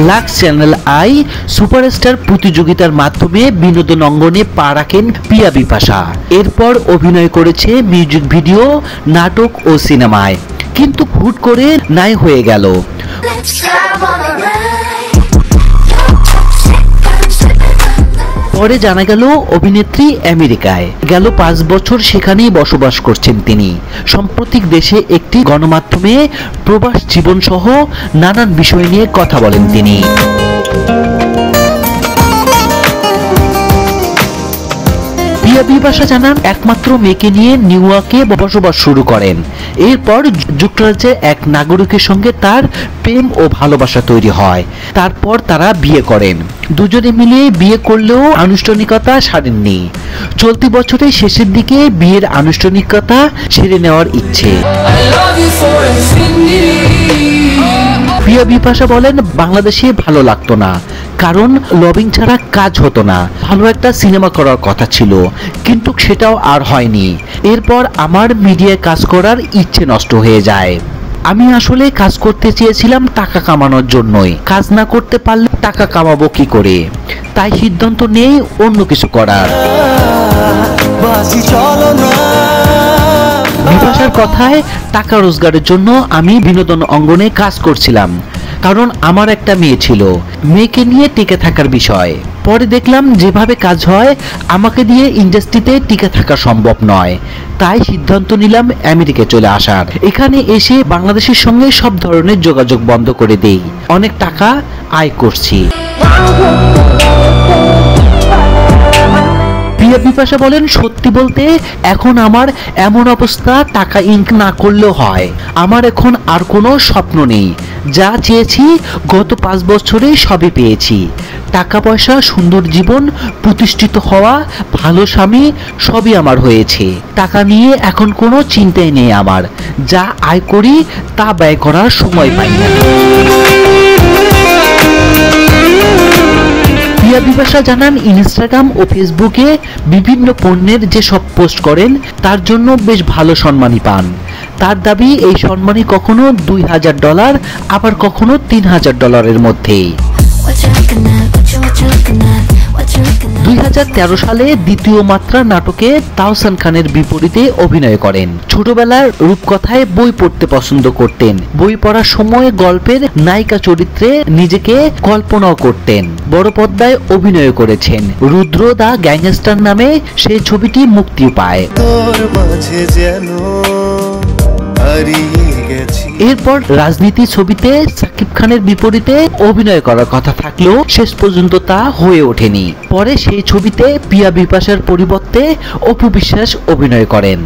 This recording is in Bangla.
লাক্স চ্যানেল আই সুপারস্টার প্রতিযোগিতার মাধ্যমে বিনোদন অঙ্গনে পা রাখেন পিয়া বিপাশা। এরপর অভিনয় করেছে মিউজিক ভিডিও, নাটক ও সিনেমায়, কিন্তু হুট করে নাই হয়ে গেল। পরে জানা গেল অভিনেত্রী আমেরিকায় গেল 5 বছর সেখানেই বসবাস করছেন তিনি। সাম্প্রতিক দেশে একটি গণমাধ্যমে প্রবাস জীবন সহ নানান বিষয় নিয়ে কথা বলেন তিনি। পিয়া বিপাশা জানান একমাত্র মেয়েকে নিয়ে নিউ ইয়র্কে বসবাস শুরু করেন। এরপর যুক্তরাজ্যের এক নাগরিকের সঙ্গে তার প্রেম ও ভালোবাসা তৈরি হয়। তারপর তারা বিয়ে করেন। দুজনে মিলে বিয়ে করলেও আনুষ্ঠানিকতা সারেননি। চলতি বছরের শেষের দিকে বিয়ের আনুষ্ঠানিকতা সেরে নেওয়ার ইচ্ছে। পিয়া বিপাশা বলেন, বাংলাদেশে ভালো লাগতো না, কারণ লবিং ছাড়া কাজ হতো না। ভালো একটা সিনেমা করার কথা ছিল, কিন্তু সেটাও আর হয়নি। এরপর আমার মিডিয়ায় কাজ করার ইচ্ছে নষ্ট হয়ে যায়। আমি আসলে কাজ করতে চেয়েছিলাম টাকা কামানোর জন্যই। কাজ না করতে পারলে টাকা কামাবো কি করে? তাই সিদ্ধান্ত নেই অন্য কিছু করার। বিপাশার কথায়, টাকা রোজগারের জন্য আমি বিনোদন অঙ্গনে কাজ করছিলাম, কারণ আমার একটা মেয়ে ছিল। মেয়েকে নিয়ে টিকে থাকার বিষয়। পরে দেখলাম যেভাবে কাজ হয় আমাকে দিয়ে ইন্ডাস্ট্রিতে টিকে থাকা সম্ভব নয়। তাই সিদ্ধান্ত নিলাম আমেরিকায় চলে আসার। এখানে এসে বাংলাদেশের সঙ্গে সব ধরনের যোগাযোগ বন্ধ করে দেই। অনেক টাকা আয় করছি। পিয়া বিপাশা বলেন, সত্যি বলতে এখন আমার এমন অবস্থা, টাকা ইনকাম না করলেও হয়। আমার এখন আর কোনো স্বপ্ন নেই। যা চেয়েছি গত 5 বছরে সবই পেয়েছি। টাকা পয়সা, সুন্দর জীবন, প্রতিষ্ঠিত হওয়া, ভালো স্বামী, সবই আমার হয়েছে। টাকা নিয়ে এখন কোনো চিন্তাই নেই আমার। যা আয় করি তা ব্যয় করার সময় পাই না। পিয়া বিপাশা জানান, ইনস্টাগ্রাম ও ফেসবুকে বিভিন্ন পণ্যের যে সব পোস্ট করেন তার জন্য বেশ ভালো সম্মানী পান। তার দাবি, এই সম্মানী কখনো $2000, আবার কখনো $3000 মধ্যেই। 2013 সালে দ্বিতীয় মাত্রা নাটকে তাহসান খানের বিপরীতে অভিনয় করেন। ছোটবেলার রূপকথায় বই পড়তে পছন্দ করতেন। বই পড়ার সময় গল্পের নায়িকা চরিত্রে নিজেকে কল্পনাও করতেন। বড় পর্দায় অভিনয় করেছেন। রুদ্র দা গ্যাংস্টার নামে সেই ছবিটি মুক্তি পায়। এরপর রাজনীতি ছবিতে সাকিব খানের বিপরীতে অভিনয় করার কথা থাকলেও শেষ পর্যন্ত তা হয়ে ওঠেনি। পরে সেই ছবিতে পিয়া বিপাশার পরিবর্তে অপু বিশ্বাস অভিনয় করেন।